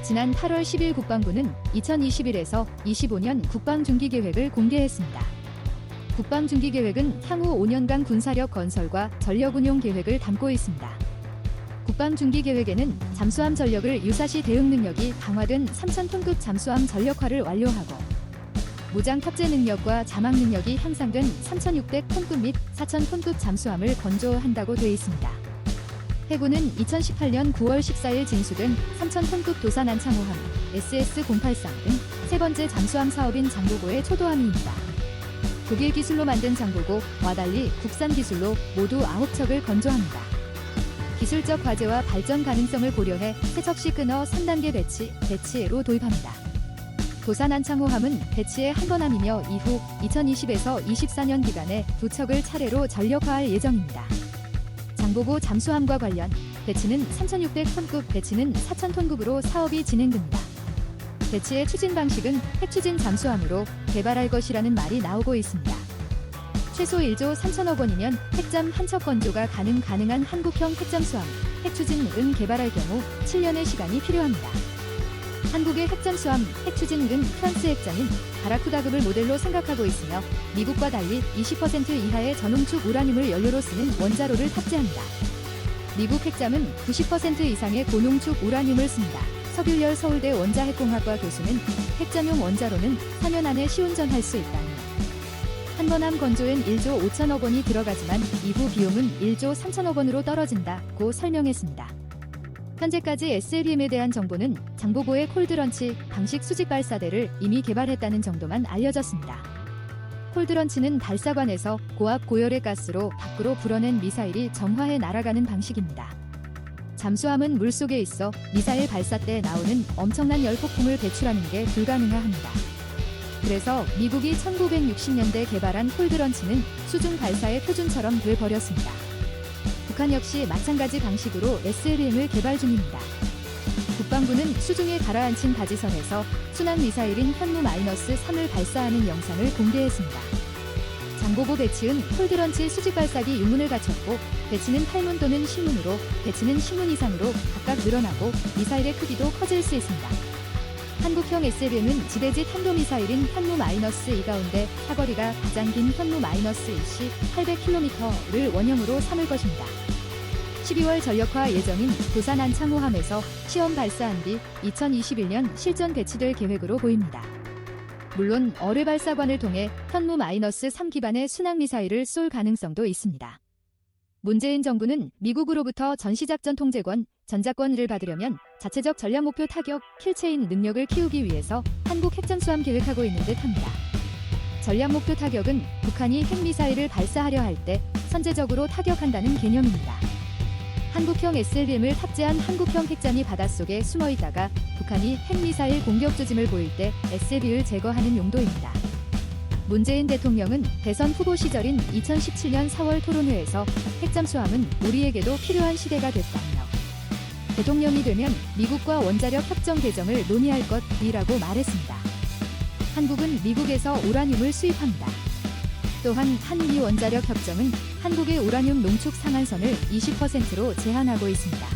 지난 8월 10일 국방부는 2021에서 25년 국방중기계획을 공개했습니다. 국방중기계획은 향후 5년간 군사력 건설과 전력운용 계획을 담고 있습니다. 국방중기계획에는 잠수함 전력을 유사시 대응 능력이 강화된 3,000톤급 잠수함 전력화를 완료하고 무장 탑재 능력과 자막 능력이 향상된 3,600톤급 및 4,000톤급 잠수함을 건조한다고 되어 있습니다. 해군은 2018년 9월 14일 진수된 3,000톤급 도산 안창호함 SS-083 등 세 번째 잠수함 사업인 장보고의 초도함입니다. 독일 기술로 만든 장보고와 달리 국산 기술로 모두 9척을 건조합니다. 기술적 과제와 발전 가능성을 고려해 세척시 끊어 3단계 배치로 도입합니다. 도산 안창호함은 배치의 한 번 함이며 이후 2020에서 24년 기간에 2척을 차례로 전력화할 예정입니다. 장보고 잠수함과 관련 배치는 3,600톤급, 배치는 4,000톤급으로 사업이 진행됩니다. 배치의 추진 방식은 핵추진 잠수함으로 개발할 것이라는 말이 나오고 있습니다. 최소 1조 3천억 원이면 핵잠 한 척 건조가 가능한 한국형 핵잠수함, 핵추진은 개발할 경우 7년의 시간이 필요합니다. 한국의 핵잠수함, 핵추진은 프랑스 핵잠인 바라쿠다급을 모델로 생각하고 있으며 미국과 달리 20% 이하의 전홍축 우라늄을 연료로 쓰는 원자로를 탑재합니다. 미국 핵잠은 90% 이상의 고농축 우라늄을 씁니다. 서균열 서울대 원자핵공학과 교수는 핵잠용 원자로는 4년 안에 시운전할 수 있다며 한 번 함 건조엔 1조 5천억 원이 들어가지만 이후 비용은 1조 3천억 원으로 떨어진다고 설명했습니다. 현재까지 SLBM에 대한 정보는 장보고의 콜드런치 방식 수직 발사대를 이미 개발했다는 정도만 알려졌습니다. 콜드런치는 발사관에서 고압 고열의 가스로 밖으로 불어낸 미사일이 정화해 날아가는 방식입니다. 잠수함은 물속에 있어 미사일 발사 때 나오는 엄청난 열폭풍을 배출하는 게 불가능합니다. 그래서 미국이 1960년대 개발한 콜드런치는 수중 발사의 표준처럼 돼버렸습니다. 북한 역시 마찬가지 방식으로 SLBM을 개발 중입니다. 국방부는 수중에 가라앉힌 다지선에서 순항 미사일인 현무-3을 발사하는 영상을 공개했습니다. 장보고 배치은 콜드런치 수직 발사기 6문을 갖췄고 배치는 8문 또는 10문으로 배치는 10문 이상으로 각각 늘어나고 미사일의 크기도 커질 수 있습니다. 한국형 SLBM은 지대지 탄도미사일인 현무-2 가운데 사거리가 가장 긴 현무-2C 800km를 원형으로 삼을 것입니다. 12월 전력화 예정인 도산 안창호함에서 시험 발사한 뒤 2021년 실전 배치될 계획으로 보입니다. 물론 어뢰 발사관을 통해 현무-3 기반의 순항미사일을 쏠 가능성도 있습니다. 문재인 정부는 미국으로부터 전시작전 통제권, 전자권을 받으려면 자체적 전략목표 타격, 킬체인 능력을 키우기 위해서 한국 핵잠수함 계획하고 있는 듯합니다. 전략목표 타격은 북한이 핵미사일을 발사하려 할 때 선제적으로 타격한다는 개념입니다. 한국형 SLBM을 탑재한 한국형 핵잠이 바닷속에 숨어있다가 북한이 핵미사일 공격 조짐을 보일 때 SLB를 제거하는 용도입니다. 문재인 대통령은 대선 후보 시절인 2017년 4월 토론회에서 핵잠수함은 우리에게도 필요한 시대가 됐다며 대통령이 되면 미국과 원자력 협정 개정을 논의할 것이라고 말했습니다. 한국은 미국에서 우라늄을 수입합니다. 또한 한미 원자력 협정은 한국의 우라늄 농축 상한선을 20%로 제한하고 있습니다.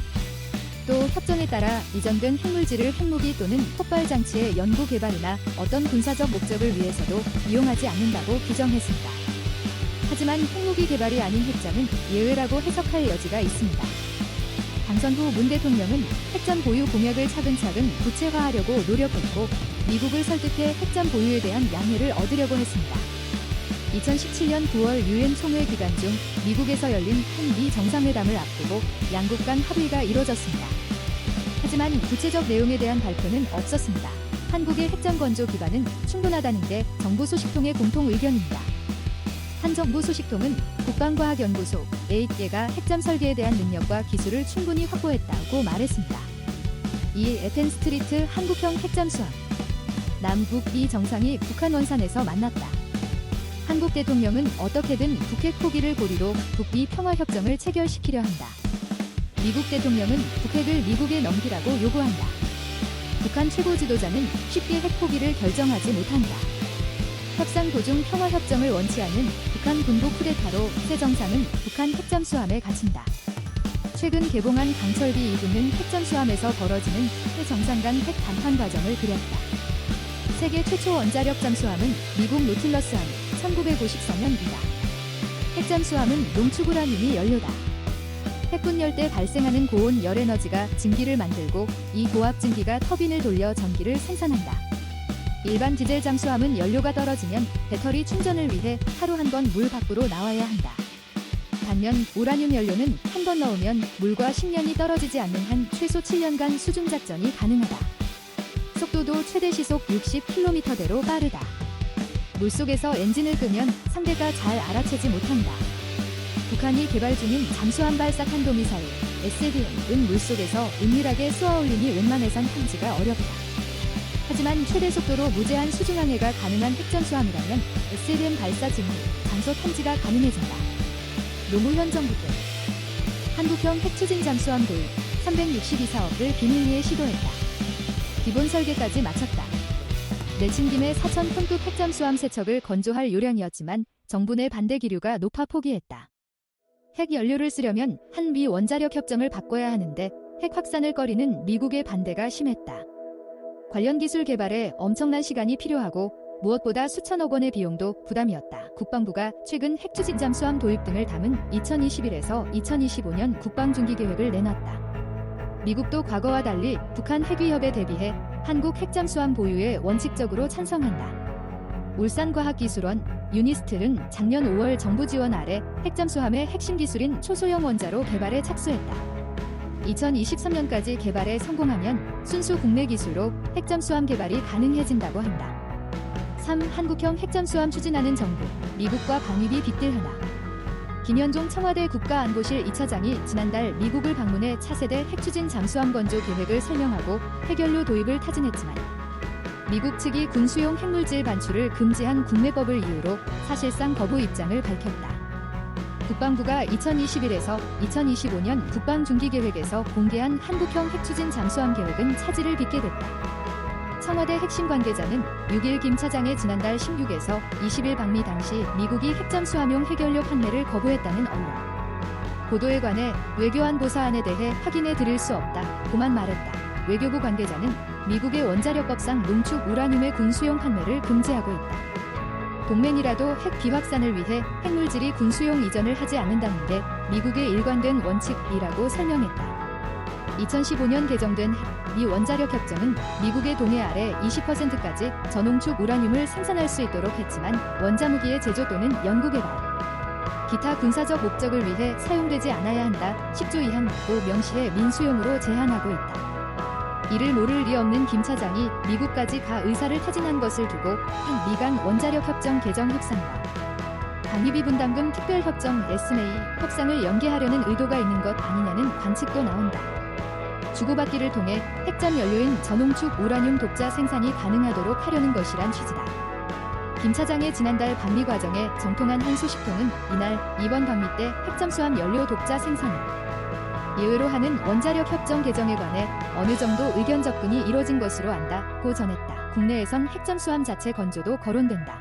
또 협정에 따라 이전된 핵물질을 핵무기 또는 폭발 장치의 연구 개발이나 어떤 군사적 목적을 위해서도 이용하지 않는다고 규정했습니다. 하지만 핵무기 개발이 아닌 핵잠은 예외라고 해석할 여지가 있습니다. 당선 후 문 대통령은 핵잠 보유 공약을 차근차근 구체화하려고 노력했고 미국을 설득해 핵잠 보유에 대한 양해를 얻으려고 했습니다. 2017년 9월 유엔 총회 기간 중 미국에서 열린 한미 정상회담을 앞두고 양국 간 합의가 이뤄졌습니다. 하지만 구체적 내용에 대한 발표는 없었습니다. 한국의 핵잠 건조 기반은 충분하다는 게 정부 소식통의 공통 의견입니다. 한 정부 소식통은 국방과학연구소 AIC가 핵잠 설계에 대한 능력과 기술을 충분히 확보했다고 말했습니다. 이 에펜스트리트 한국형 핵잠수함 남북미 정상이 북한 원산에서 만났다. 한국 대통령은 어떻게든 북핵 포기를 고리로 북미 평화협정을 체결시키려 한다. 미국 대통령은 북핵을 미국에 넘기라고 요구한다. 북한 최고 지도자는 쉽게 핵 포기를 결정하지 못한다. 협상 도중 평화협정을 원치 않는 북한 군부 쿠데타로 새 정상은 북한 핵잠수함에 갇힌다. 최근 개봉한 강철비 이끄는 핵잠수함에서 벌어지는 새 정상 간 핵談判과정을 그렸다. 세계 최초 원자력 잠수함은 미국 노틸러스함 1954년이다. 핵잠수함은 농축 우라늄이 연료다. 핵분열 때 발생하는 고온 열에너지가 증기를 만들고 이 고압 증기가 터빈을 돌려 전기를 생산한다. 일반 디젤 잠수함은 연료가 떨어지면 배터리 충전을 위해 하루 한 번 물 밖으로 나와야 한다. 반면 우라늄 연료는 한 번 넣으면 물과 10년이 떨어지지 않는 한 최소 7년간 수중 작전이 가능하다. 속도도 최대 시속 60km대로 빠르다. 물속에서 엔진을 끄면 상대가 잘 알아채지 못한다. 북한이 개발 중인 잠수함 발사 탄도미사일 SDM은 물속에서 은밀하게 쏘아올리니 웬만해선 탐지가 어렵다. 하지만 최대 속도로 무제한 수중항해가 가능한 핵잠수함이라면 SDM 발사 직후 장소 탐지가 가능해진다. 노무현 정부 때 한국형 핵추진 잠수함 도입 362사업을 비밀리에 시도했다. 기본 설계까지 마쳤다. 내친 김에 4,000톤급 핵잠수함 세척을 건조할 요량이었지만 정부 내 반대 기류가 높아 포기했다. 핵 연료를 쓰려면 한미 원자력 협정을 바꿔야 하는데 핵 확산을 꺼리는 미국의 반대가 심했다. 관련 기술 개발에 엄청난 시간이 필요하고 무엇보다 수천억 원의 비용도 부담이었다. 국방부가 최근 핵추진 잠수함 도입 등을 담은 2021에서 2025년 국방중기계획을 내놨다. 미국도 과거와 달리 북한 핵위협에 대비해 한국 핵잠수함 보유에 원칙적으로 찬성한다. 울산과학기술원, 유니스틀은 작년 5월 정부 지원 아래 핵잠수함의 핵심 기술인 초소형 원자로 개발에 착수했다. 2023년까지 개발에 성공하면 순수 국내 기술로 핵잠수함 개발이 가능해진다고 한다. 3. 한국형 핵잠수함 추진하는 정부, 미국과 방위비 빗들 하나. 김현종 청와대 국가안보실 2차장이 지난달 미국을 방문해 차세대 핵추진 잠수함 건조 계획을 설명하고 핵연료 도입을 타진했지만 미국 측이 군수용 핵물질 반출을 금지한 국내법을 이유로 사실상 거부 입장을 밝혔다. 국방부가 2021에서 2025년 국방중기계획에서 공개한 한국형 핵추진 잠수함 계획은 차질을 빚게 됐다. 청와대 핵심 관계자는 6일 김 차장의 지난달 16에서 20일 방미 당시 미국이 핵잠수함용 핵연료 판매를 거부했다는 언론 보도에 관해 외교안 보사안에 대해 확인해 드릴 수 없다고만 말했다. 외교부 관계자는 미국의 원자력법상 농축 우라늄의 군수용 판매를 금지하고 있다. 동맹이라도 핵 비확산을 위해 핵물질이 군수용 이전을 하지 않는다는 게 미국의 일관된 원칙이라고 설명했다. 2015년 개정된 미 원자력 협정은 미국의 동의 아래 20%까지 저농축 우라늄을 생산할 수 있도록 했지만 원자무기의 제조 또는 연구개발, 기타 군사적 목적을 위해 사용되지 않아야 한다 10조 이하로 명시해 민수용으로 제한하고 있다. 이를 모를 리 없는 김 차장이 미국까지 가 의사를 타진한 것을 두고 한 미간 원자력 협정 개정 협상과 방위비 분담금 특별협정 SMA 협상을 연기하려는 의도가 있는 것 아니냐는 관측도 나온다. 주고받기를 통해 핵잠 연료인 저농축 우라늄 독자 생산이 가능하도록 하려는 것이란 취지다. 김 차장의 지난달 방미 과정에 정통한 한 소식통은 이날 이번 방미 때 핵잠수함 연료 독자 생산을 예외로 하는 원자력 협정 개정에 관해 어느 정도 의견 접근이 이뤄진 것으로 안다고 전했다. 국내에선 핵잠수함 자체 건조도 거론된다.